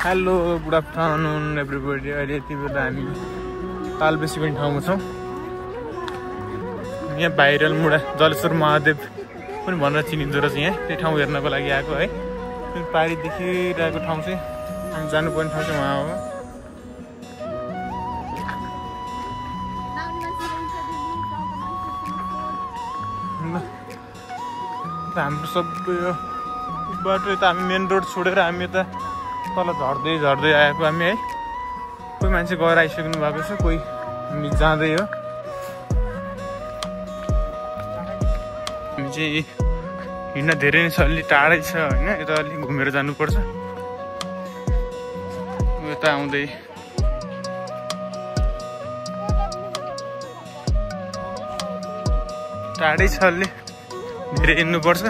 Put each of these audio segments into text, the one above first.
Hello good afternoon everybody. अहिले यति बेला हामी तालबेसीको ठाउँमा छौँ। यहाँ भाइरल मुडा जलेश्वर महादेव पनि भनेर चिनिँदो रहेछ। यहाँ त्यो ठाउँ हेर्नको लागि आएको है। पारी देखिरहेको ठाउँ चाहिँ हामी जानुपर्ने ठाउँ चाहिँ उहाँ हो। हाम्रो सबै यो बाटो यता हामी मेन रोड छोडेर हामी यता तल झर्दै झर्दै आएको हामी है। कोही मान्छे गएर आइसक्नु भएको छ, कोही हामी जाँदै हो। हामी चाहिँ हिँड्न धेरै नै छ, अलि टाढै छ होइन। यता अलिक घुमेर जानुपर्छ। यता आउँदै टाढै छ, अलि धेरै हिँड्नुपर्छ।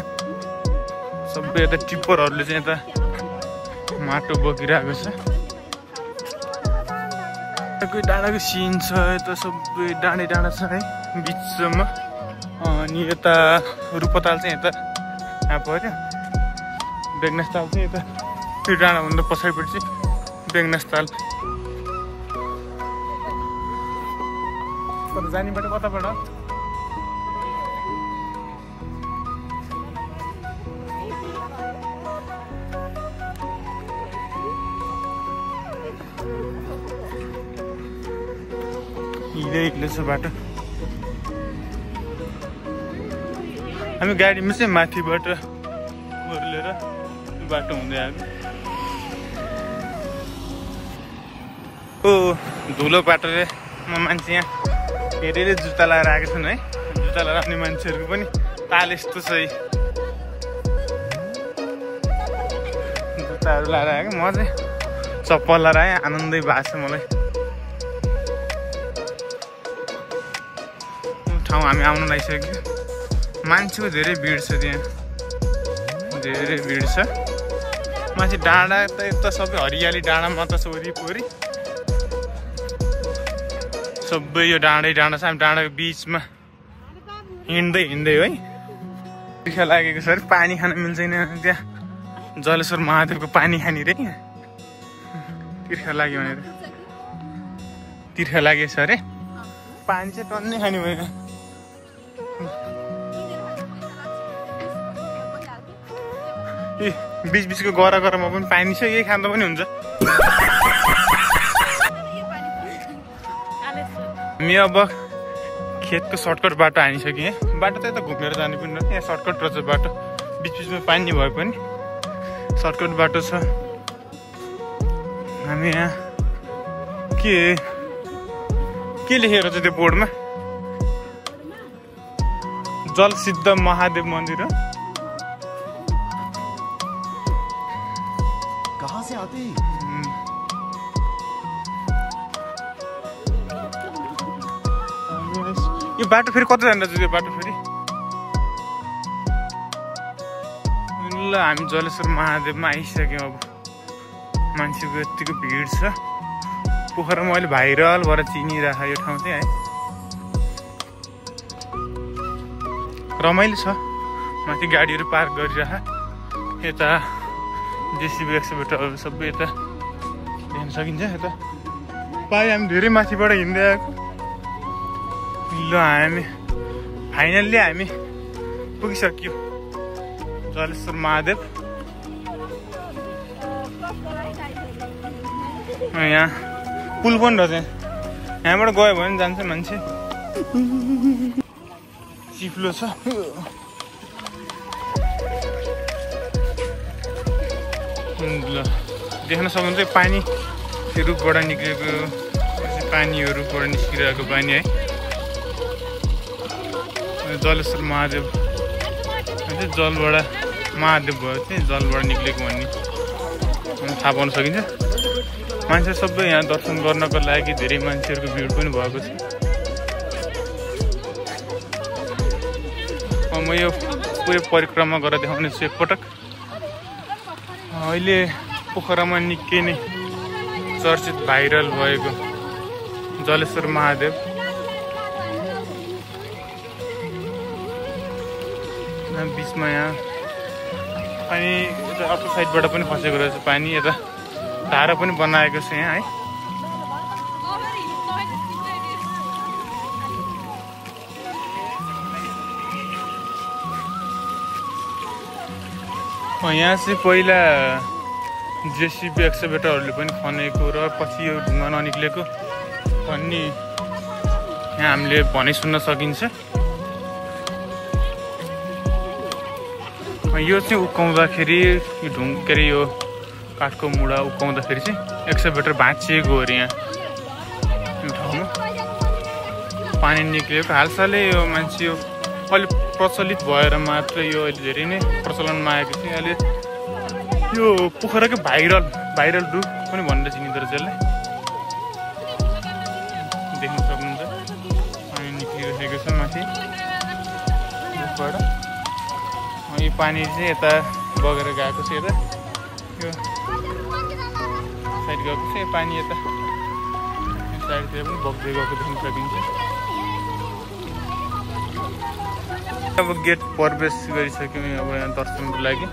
सबै यता टिप्परहरूले चाहिँ यता माटो बोकिरहेको छ। कोही डाँडाको सिन छ, यता सबै डाँडै डाँडा छ है बिचमा। अनि यता रूपताल चाहिँ यता यहाँ पऱ्यो। बेगनासताल चाहिँ यता त्यो डाँडाभन्दा पछाडिपट्टि चाहिँ बेगनासताल। तर जाने बाटो कताबाट? हिँड्दै छ बाटो। हामी गाडीमा चाहिँ माथिबाट ओर्लेर बाटो हुँदै आएको। ओ धुलो बाटोले मान्छे यहाँ धेरै जुत्ता लगाएर आएको छन् है। जुत्ता लगाएर आउने मान्छेहरूको पनि ताल यस्तो छ है। जुत्ताहरू लगाएर आएको। म चाहिँ चप्पल लगाएर आएँ, आनन्दै भएको छ मलाई। ठाउँ हामी आउन लागिसक्यो। मान्छेको धेरै भिड छ, त्यहाँ धेरै भिड छ। मान्छे डाँडा त यता सबै हरियाली डाँडा मात्र छ वरिपरि। सबै यो डाँडै डाँडा छ। हामी डाँडाको बिचमा हिँड्दै हिँड्दै है। तिर्खा लागेको छ अरे, पानी खान मिल्दैन त्यहाँ। जलेश्वर महादेवको पानी खाने रे यहाँ। तिर्खा लाग्यो भनेर तिर्खा लागेको छ अरे। पानी चाहिँ टन्नै खाने भएन। ए बिच बिचको गरामा पनि पानी छ, यही खाँदा पनि हुन्छ। हामी अब खेतको सर्टकट बाटो हानिसक्यो। बाटो त यता घुमेर जाने पनि रहेछ। यहाँ सर्टकट रहेछ बाटो। बिच बिचमा पानी भए पनि सर्टकट बाटो छ। हामी यहाँ के लेखेको छ त्यो बोर्डमा? जलसिद्ध महादेव मन्दिर हो। कहाँ से आते? यो बाटो फेरि कता जान्छ? यो बाटो फेरि ल हामी जलेश्वर महादेवमा आइसक्यौँ। अब मान्छेको यतिको भिड छ। पोखरामा अहिले भाइरल भएर चिनिरहेको यो ठाउँ चाहिँ है। रमाइलो छ। माथि गाडीहरू पार्क गरिरह। यता जेसिबी एक्सकेभेटरहरू सबै यता देख्न सकिन्छ। यता पाइ हामी धेरै माथिबाट हिँड्दै आएको। ल हामी फाइनल्ली हामी पुगिसक्यो जलेश्वर महादेव। यहाँ पुल पनि रहेछ। यहाँबाट गयो भने जान्छ मान्छे। चिप्लो छ। ल देख्न सक्नुहुन्छ पानी रुखबाट निक्लेको पानीहरूबाट निस्किरहेको पानी है। जलेश्वर महादेव जलबाट महादेव भयो चाहिँ जलबाट निक्लेको भन्ने थाहा पाउन सकिन्छ। मान्छे सबै यहाँ दर्शन गर्नको लागि धेरै मान्छेहरूको भिड पनि भएको छ। म यो पुरै परिक्रमा गरेर देखाउने छु एकपटक। अहिले पोखरामा निकै नै चर्चित भाइरल भएको जलेश्वर महादेव। बिचमा यहाँ पानी अर्को साइडबाट पनि खसेको रहेछ पानी। यता धारा पनि बनाएको छ यहाँ है। यहाँ चाहिँ पहिला जेसीबी एक्सकेभेटरहरूले पनि खनेको र पछि यो ढुङ्गा ननिक्लेको भन्ने यहाँ हामीले भनाइ सुन्न सकिन्छ। यो चाहिँ उक्काउँदाखेरि यो के अरे यो काठको मुढा उक्काउँदाखेरि चाहिँ एक्सकेभेटर भाँचिएको अरे यहाँ यो ठाउँमा पानी निक्लिएको। हालसालै यो मान्छे यो अलि प्रचलित भएर मात्र यो अहिले धेरै नै प्रचलनमा आएको थियो। अहिले यो पोखराकै भाइरल डु पनि भनेर चिनिँदो रहेछ यसलाई। देख्न सक्नुहुन्छ पानी निक्लिरहेको छ माथि रुखबाट। यो पानी चाहिँ यता बगेर गएको छ, यता यो साइड गएको छ। यो पानी यता साइडतिर पनि बग्दै गएको देख्न सकिन्छ। अब गेट प्रवेश गरिसक्यौँ अब यहाँ दर्शनको लागि।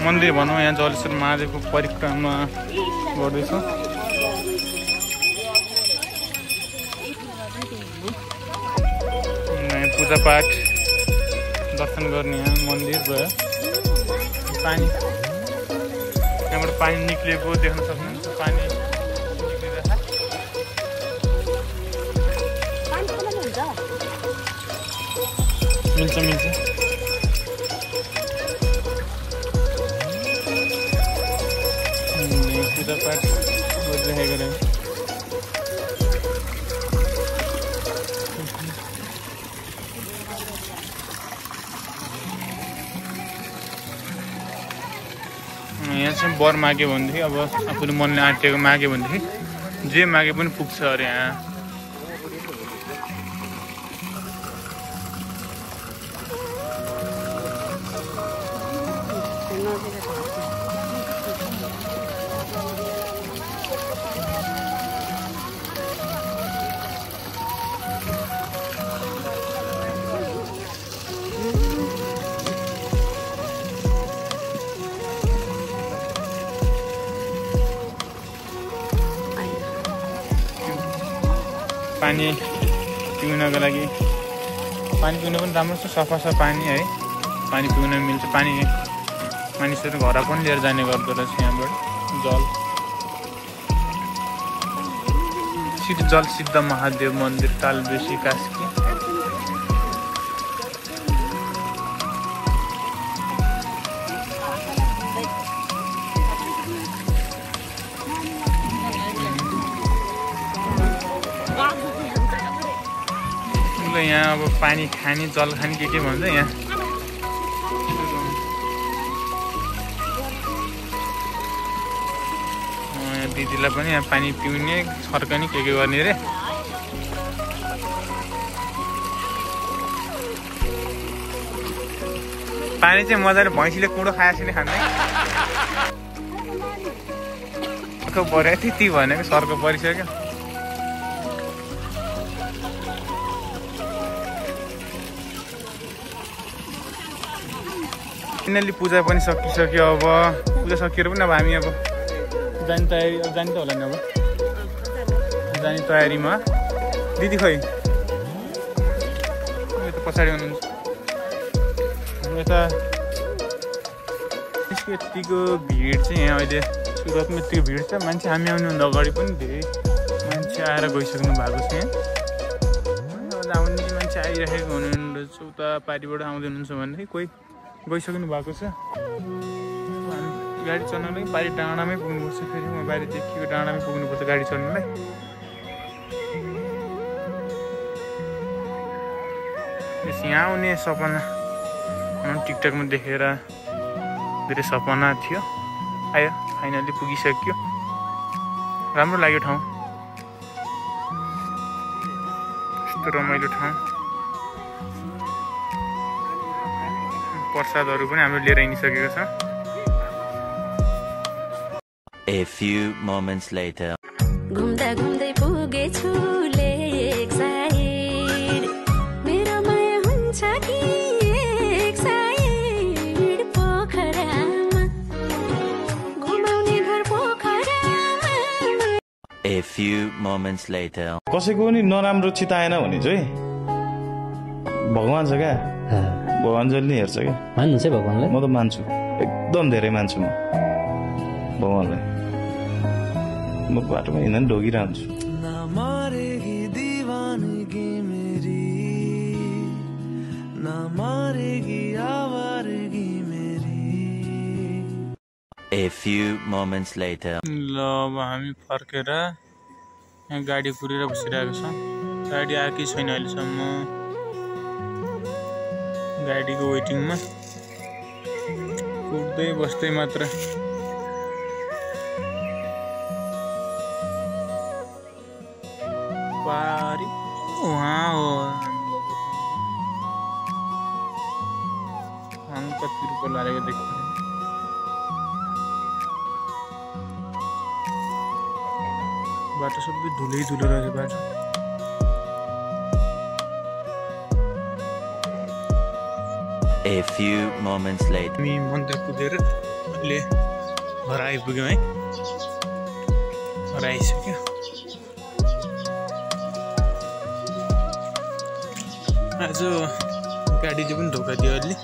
मन्दिर भनौँ, यहाँ जलेश्वर महादेवको परिक्रमा गर्दैछौँ। पूजापाठ दर्शन गर्ने यहाँ मन्दिर भयो। पानी त्यहाँबाट पानी निक्लिएको देख्न सक्नुहुन्छ। पानी मिल्छ पूजापाठ गरिरहेको रहे। यहाँ चाहिँ वर माग्यो भनेदेखि अब आफूले मनले आँटेको माग्यो भनेदेखि जे मागे पनि पुग्छ अरे यहाँ। पानी पिउनको लागि पानी पिउन पनि राम्रो छ, सफा छ पानी है। पानी पिउन मिल्छ। पानी मानिसहरू घर पनि लिएर जाने गर्दो रहेछ यहाँबाट जल सिद्ध महादेव मन्दिर कालबेसी कास्की। यहाँ अब पानी खाने जल खाने के भन्छ यहाँ। दिदीलाई पनि यहाँ पानी पिउने छर्कने के गर्ने रे। पानी चाहिँ मजाले भैँसीले कुँडो खाएपछि नै खाँदै पऱ्यो त्यति भनेको सर्को परिसक्यो। फाइनली पूजा पनि सकिसक्यो। अब पूजा सकिएर पनि अब हामी अब जाने तयारी जाने त होला नि। अब जाने तयारीमा दिदी खै यता पछाडि हुनुहुन्छ। यता त्यसको यतिको भिड चाहिँ यहाँ अहिले सुरतमा यतिको भिड छ। मान्छे हामी आउनुभन्दा अगाडि पनि धेरै मान्छे आएर गइसक्नु भएको छ। यहाँ आउने मान्छे आइरहेको हुनुहुन्छ। उता पारिबाट आउँदै हुनुहुन्छ भनेदेखि कोही गइसक्नु भएको छ। गाडी चढ्नलाई पारि डाँडामै पुग्नुपर्छ। फेरि म बारीदेखिको डाँडामै पुग्नुपर्छ गाडी चढ्नलाई। यहाँ आउने सपना टिकटकमा देखेर धेरै सपना थियो, आयो फाइनली पुगिसक्यो। राम्रो लाग्यो ठाउँ, यस्तो रमाइलो ठाउँ। प्रसादहरू पनि हामीले लिएर आइसकेको छ। A few moments later. घुम्दा घुम्दै पुगेछु few moments later. कसैको पनि नराम्रो चिताएन भने चाहिँ भगवान छ क्या भगवान जहिले हेर्छ क्या मान्नुहुन्छ भगवानलाई म त मान्छु एकदम धेरै मान्छु म भगवानलाई म बाटोमा हिँड्दा पनि ढोगिरहन्छु A few moments later. ल अब हामी फर्केर यहाँ गाडी कुरेर बसिरहेको छौँ गाडी आएकै छैन अहिलेसम्म गाडीको वेटिङमा कुर्दै बस्दै मात्र पारी वहाँ हो हामी कति रुपियाँ लागेको देख्नु बाटो सबै धुलै धुलो रहेछ बाटो A few moments later. हामी मन्दिर पुगेर अहिले घर आइपुग्यौँ है घर आइसक्यो आज गाडीले पनि धोका दियो अलि